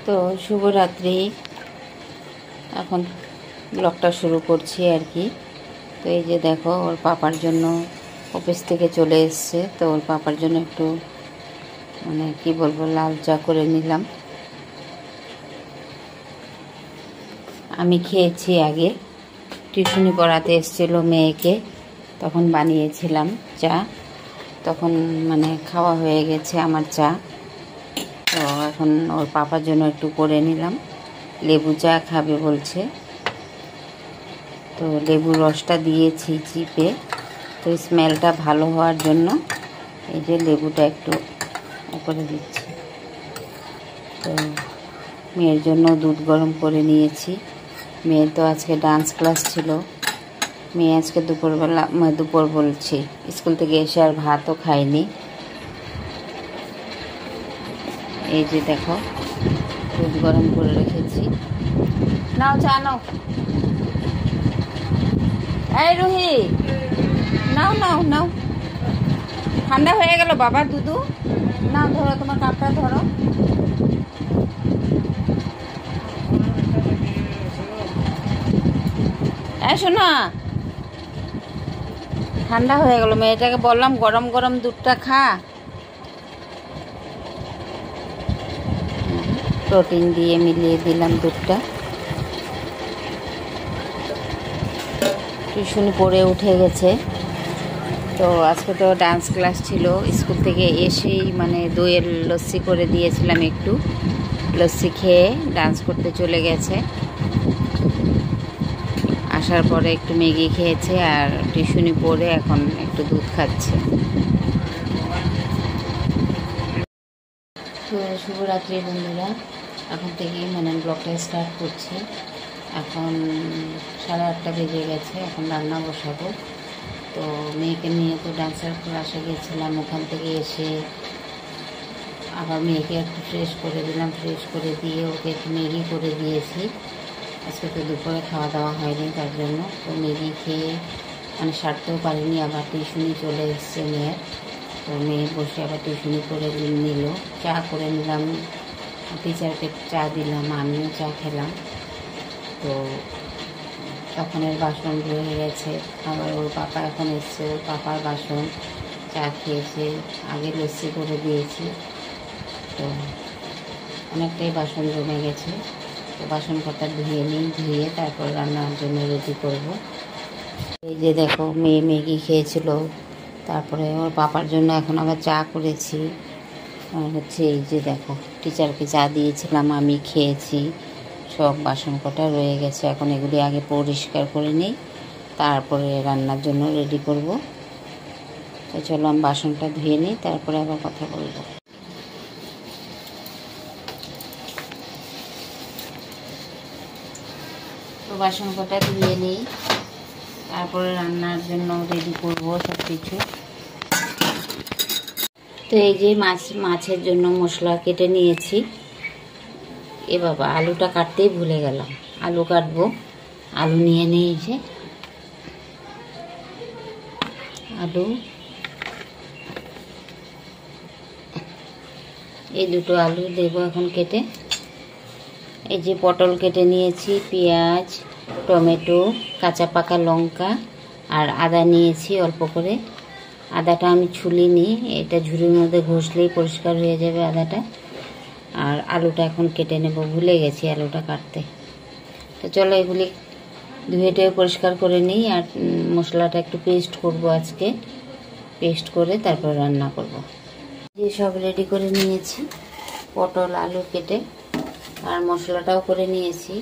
তো শুভরাত্রি। এখন ব্লগটা শুরু করছি আর কি। তো এই যে দেখো, ওর পাপার জন্য অফিস থেকে চলে এসছে, তো ওর পাপার জন্য একটু মানে কি বলবো, লাল চা করে নিলাম। আমি খেয়েছি আগে, টিউশনি পড়াতে এসেছিল মেয়েকে, তখন বানিয়েছিলাম চা। তখন মানে খাওয়া হয়ে গেছে আমার চা। তো এখন ওর পাপার জন্য একটু করে নিলাম। লেবু চা খাবে বলছে, তো লেবুর রসটা দিয়েছি চিপে। তো স্মেলটা ভালো হওয়ার জন্য এই যে লেবুটা একটু করে দিচ্ছি। তো মেয়ের জন্য দুধ গরম করে নিয়েছি। মেয়ের তো আজকে ডান্স ক্লাস ছিল। মেয়ে আজকে দুপুর বলছি, স্কুল থেকে এসে আর ভাতও খায়নি। এই যে দেখো, দুধ গরম করে রেখেছি। নাও চা নাও। এই রুহি, নাও নাও নাও, ঠান্ডা হয়ে গেল বাবা দুধু। নাও ধরো, তোমার কাপটা ধরো। শোনো, ঠান্ডা হয়ে গেল। মেয়েটাকে বললাম গরম গরম দুধটা খা। প্রোটিন দিয়ে মিলিয়ে দিলাম দুধটা। টিউশন পড়ে উঠে গেছে। তো আজকে তো ডান্স ক্লাস ছিল, স্কুল থেকে এসেই মানে দইয়ের লস্যি করে দিয়েছিলাম, একটু লস্যি খেয়ে ডান্স করতে চলে গেছে। আসার পরে একটু ম্যাগি খেয়েছে আর টিউশনি পড়ে এখন একটু দুধ খাচ্ছে। তো শুভরাত্রি বন্ধুরা, এখন থেকেই মানে ব্লগটা স্টার্ট করছি। এখন 8:30 বেজে গেছে, এখন রান্না বসাবো। তো মেয়েকে নিয়ে তো ডান্সের ক্লাসে গেছিলাম, ওখান থেকে এসে আবার মেয়েকে একটু ফ্রেশ করে দিলাম। ফ্রেশ করে দিয়ে ওকে একটু ম্যাগি করে দিয়েছি। আজকে তো দুপুরে খাওয়া দাওয়া হয়নি, তার জন্য তো ম্যাগি খেয়ে মানে সারতেও পারিনি। আবার টিউশনি চলে এসছে মেয়ের। তো মেয়ে বসে আবার টিউশনি করে নিল। চা করে নিলাম, টিচারকে চা দিলাম, আমিও চা খেলাম। তো তখনের বাসন রয়ে গেছে। আবার ওর পাপা এখন এসছে, ওর পাপার বাসন, চা খেয়েছে, আগে লস্যি করে দিয়েছি। তো অনেকটাই বাসন জমে গেছে। তো বাসন কটা ধুয়ে নিই, ধুয়ে তারপর রান্নার জন্য রেডি করব। এই যে দেখো, মেয়ে ম্যাগি খেয়েছিল, তারপরে ওর পাপার জন্য এখন আবার চা করেছি। আর হচ্ছে এই যে দেখো, টিচারকে চা দিয়েছিলাম, আমি খেয়েছি। সব বাসন কটা রয়ে গেছে, এখন এগুলি আগে পরিষ্কার করে নিই, তারপরে রান্নার জন্য রেডি করব। তো চলো আমি বাসনটা ধুয়ে নিই, তারপরে আবার কথা বলবো। তো বাসন কটা ধুয়ে নিই, তারপরে রান্নার জন্য রেডি করব সব কিছু। তো এই যে মাছের জন্য মশলা কেটে নিয়েছি। এ বাবা, আলুটা কাটতেই ভুলে গেলাম, আলু কাটবো। আলু নিয়ে নিয়েছে, আলু এই দুটো আলু দেব এখন কেটে। এই যে পটল কেটে নিয়েছি, পেঁয়াজ, টমেটো, কাঁচা পাকা লঙ্কা আর আদা নিয়েছি অল্প করে। আদাটা আমি ছুলিনি, এটা ঝুড়ির মধ্যে ঘষলেই পরিষ্কার হয়ে যাবে আদাটা। আর আলুটা এখন কেটে নেব, ভুলে গেছি আলুটা কাটতে। তো চলো এগুলি ধুয়ে টুয়ে পরিষ্কার করে নিই। আর মশলাটা একটু পেস্ট করব আজকে, পেস্ট করে তারপর রান্না করব। যে সব রেডি করে নিয়েছি, পটল আলু কেটে, আর মশলাটাও করে নিয়েছি।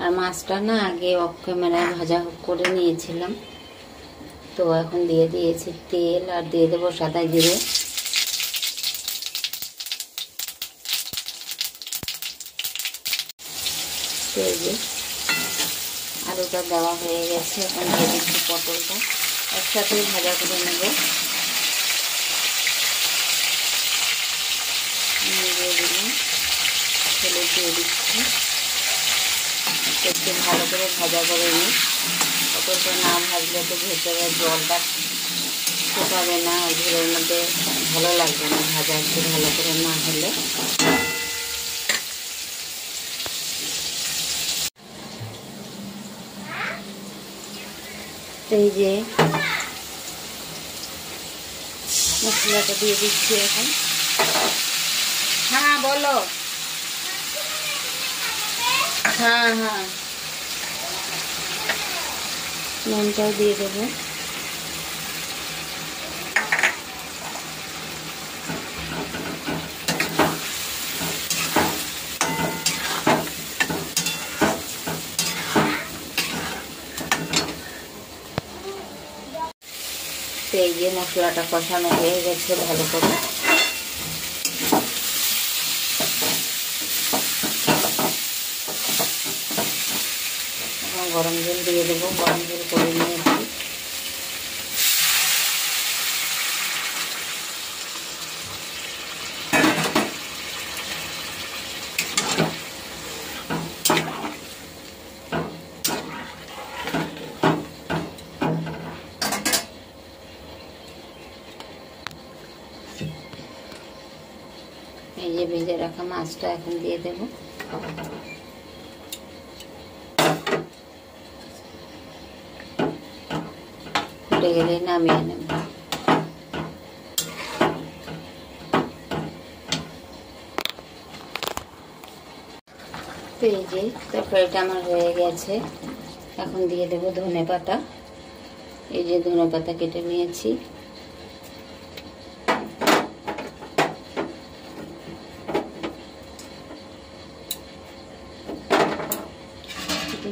আর মাছটা না আগে অফ ক্যামেরায় ভাজা করে নিয়েছিলাম। তো এখন দিয়ে দিয়েছি তেল, আর দিয়ে দেবো সাদা জিরে। তো এই যে আলুটা দেওয়া হয়ে গেছে, এখন দিয়ে দিচ্ছি পটলটা, একসাথেই ভাজা করে নেব। দিয়ে দিলাম, ছেলে দিয়ে দিচ্ছি, একটু ভালো করে ভাজা করে নিই। পটলটা না ভাজলে তো ভেতরে জলটা শুকাবে না, ঝোলের মধ্যে ভালো লাগবে না ভাজা একটু ভালো করে না হলে। এই যে মশলাটা দিয়ে দিচ্ছি এখন। হ্যাঁ বলো। হ্যাঁ হ্যাঁ, নুনটাও দিয়ে দেবো। এই যে মশলাটা কষানো হয়ে গেছে ভালো করে। এখন গরম জল দিয়ে দেবো, গরম জল করে নিয়েছি। এই যে ভেজে রাখা মাছটা এখন দিয়ে দেবো। ফুটে গেলে নামিয়ে নেব। তো এই যে তরকারিটা আমার হয়ে গেছে। এখন দিয়ে দেবো ধনেপাতা। এই যে ধনেপাতা কেটে নিয়েছি।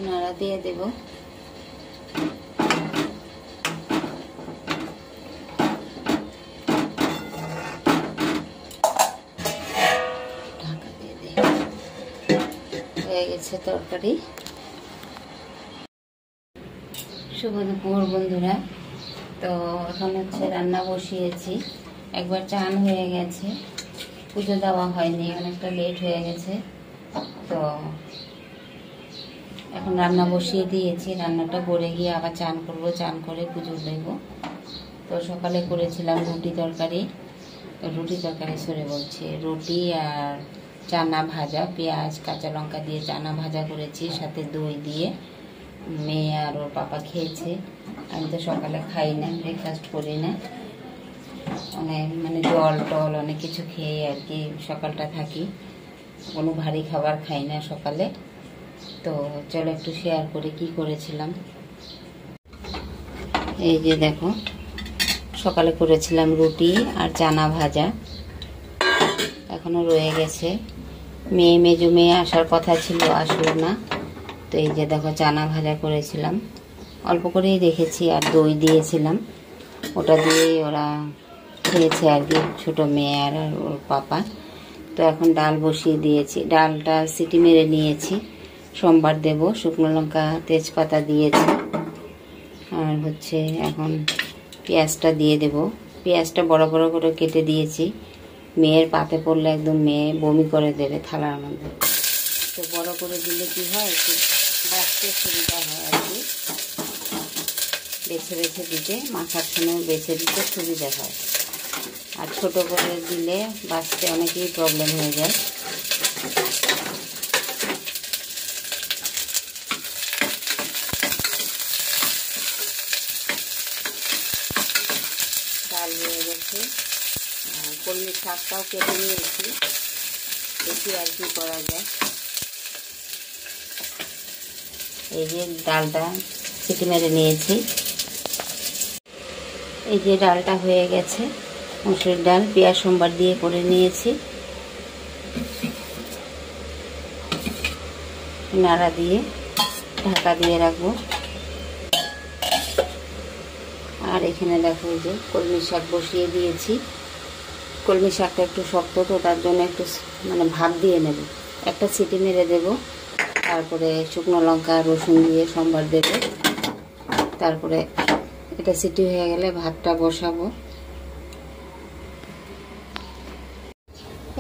নাড়া দিয়ে দেব। ঢাকা দিয়ে দেব। হয়ে গেছে তরকারি। শুভ দুপুর বন্ধুরা। তো এখন হচ্ছে রান্না বসিয়েছি। একবার চান হয়ে গেছে, পুজো দেওয়া হয়নি, অনেকটা লেট হয়ে গেছে। তো এখন রান্না বসিয়ে দিয়েছি। রান্নাটা করে গিয়ে আবার চান করবো, চান করে পুজো দেব। তো সকালে করেছিলাম রুটি তরকারি, সরে বলছি, রুটি আর চানা ভাজা, পেঁয়াজ কাঁচা লঙ্কা দিয়ে চানা ভাজা করেছি, সাথে দই দিয়ে। মেয়ে আর ওর পাপা খেয়েছে। আমি তো সকালে খাই না, ব্রেকফাস্ট করি না, মানে জল টল অনেক কিছু খেয়ে আর কি সকালটা থাকি। কোনো ভারী খাবার খাই না সকালে। তো চলো একটু শেয়ার করে কি করেছিলাম। এই যে দেখো, সকালে করেছিলাম রুটি আর চানা ভাজা, এখনো রয়ে গেছে। মেজো মেয়ে আসার কথা ছিল, আসলো না। তো এই যে দেখো চানা ভাজা করেছিলাম, অল্প করেই রেখেছি, আর দই দিয়েছিলাম, ওটা দিয়ে ওরা খেয়েছে আর কি, ছোটো মেয়ে আর ওর পাপা। তো এখন ডাল বসিয়ে দিয়েছি, ডালটা সিটি মেরে নিয়েছি, সোমবার দেব। শুকনো লঙ্কা তেজপাতা দিয়েছি। আর হচ্ছে এখন পেঁয়াজটা দিয়ে দেব। পেঁয়াজটা বড় বড় করে কেটে দিয়েছি। মেয়ের পাতে পড়লে একদম মেয়ে বমি করে দেবে থালার মধ্যে। তো বড় করে দিলে কি হয়, একটু বাছতে সুবিধা হয় আর কি, বেছে বেছে দিতে, মাখার সময় বেছে দিতে সুবিধা হয়। আর ছোট করে দিলে বাছতে অনেকই প্রবলেম হয়ে যায়। ডাল হয়ে গেছে, কলমি শাকটাও কেটে নিয়েছি, দেখি আর কি করা যায়। এই যে ডালটা সিটি মেরে নিয়েছি। এই যে ডালটা হয়ে গেছে, মসুর ডাল, পেঁয়াজ সোমবার দিয়ে করে নিয়েছি। নাড়া দিয়ে ঢাকা দিয়ে রাখবো। আর এখানে দেখো যে কলমি শাক বসিয়ে দিয়েছি। কলমি শাকটা একটু শক্ত, তো তার জন্য একটু মানে ভাপ দিয়ে নেব। একটা সিটি মেরে দেব, তারপরে শুকনো লঙ্কা রসুন দিয়ে সোমবার দেব। তারপরে এটা সিটি হয়ে গেলে ভাতটা বসাবো।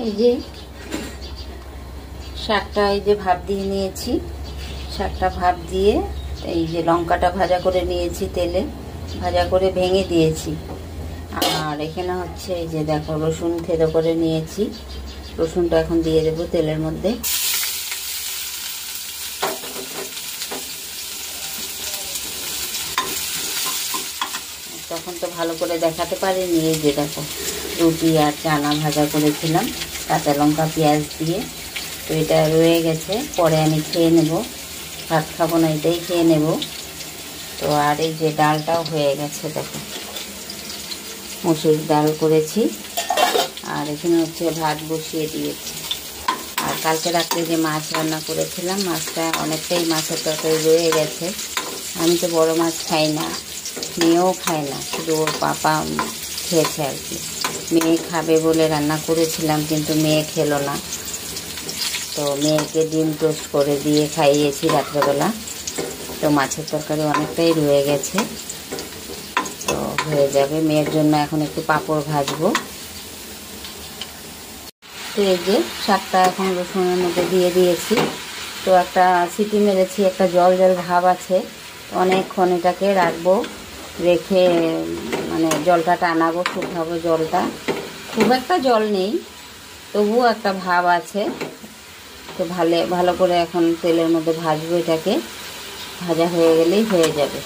এই যে শাকটা এই যে ভাপ দিয়ে নিয়েছি, শাকটা ভাপ দিয়ে এই যে লঙ্কাটা ভাজা করে নিয়েছি, তেলে ভাজা করে ভেঙে দিয়েছি। আর এখানে হচ্ছে এই যে দেখো রসুন থেতো করে নিয়েছি, রসুনটা এখন দিয়ে দেবো তেলের মধ্যে। তখন তো ভালো করে দেখাতে পারিনি। এই যে দেখো রুটি আর চানা ভাজা করেছিলাম কাঁচা লঙ্কা পেঁয়াজ দিয়ে। তো এটা রয়ে গেছে, পরে আমি খেয়ে নেব। ভাত খাবো না, এটাই খেয়ে নেব। তো আর এই যে ডালটাও হয়ে গেছে, দেখো মসুর ডাল করেছি। আর এখানে হচ্ছে ভাত বসিয়ে দিয়েছি। আর কালকে রাত্রে যে মাছ রান্না করেছিলাম, মাছটা অনেকটাই মাছের তরকারি রয়ে গেছে। আমি তো বড় মাছ খাই না, মেয়েও খায় না, শুধু ওর পাপা খেয়েছে আর কি। মেয়ে খাবে বলে রান্না করেছিলাম, কিন্তু মেয়ে খেলো না। তো মেয়েকে ডিম টোস্ট করে দিয়ে খাইয়েছি রাত্রেবেলা। তো মাছের তরকারি অনেকটাই রয়ে গেছে, তো হয়ে যাবে। মেয়ের জন্য এখন একটু পাঁপড় ভাজবো। তো এই যে শাকটা এখন রসুনের মধ্যে দিয়ে দিয়েছি। তো একটা সিটি মেরেছি, একটা জল জল ভাব আছে। অনেকক্ষণ এটাকে রাখবো, রেখে মানে জলটা টানাবো, শুকাবো জলটা। খুব একটা জল নেই, তবুও একটা ভাব আছে। তো ভালো করে এখন তেলের মধ্যে ভাজবো এটাকে। ভাজা হয়ে গেলেই হয়ে যাবে।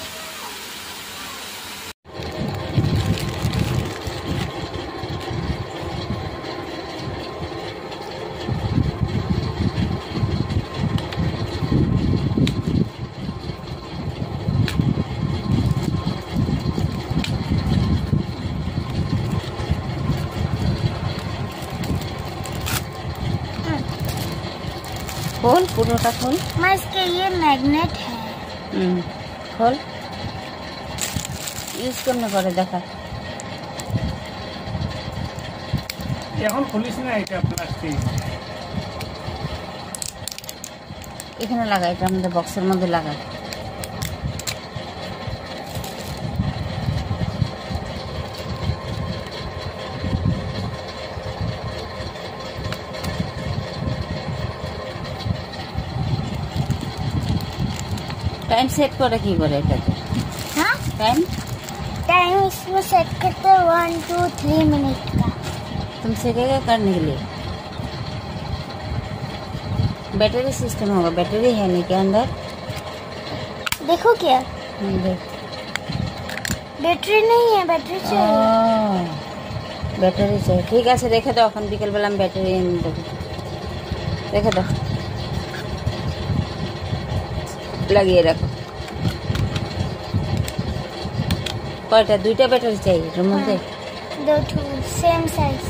खोल पूरा खोल। मैं इसके ये मैग्नेट है। खोल, यूज करने पड़े देखा। এখন খুলিস না, এটা প্লাস্টিক। এখানে লাগা, এটা আমাদের বক্সের মধ্যে লাগা। टाइम सेट करे की करे এটাতে? हाँ टाइम इसमें सेट करते 1 2 3 मिनट का। तुमसे क्या करने के लिए? बैटरी सिस्टम होगा, बैटरी है नहीं के अंदर? देखो क्या देख, बैटरी नहीं है, बैटरी चाहिए। बैटरी चाहिए, ठीक है। रेखे दो, এখন বিকেল বেলা আমি ব্যাটারি এনে দেবো। রেখে দাও, লাগিয়ে রাখো। কয়টা? দুইটা ব্যাটারি চাই এর মধ্যে? दो सेम साइज।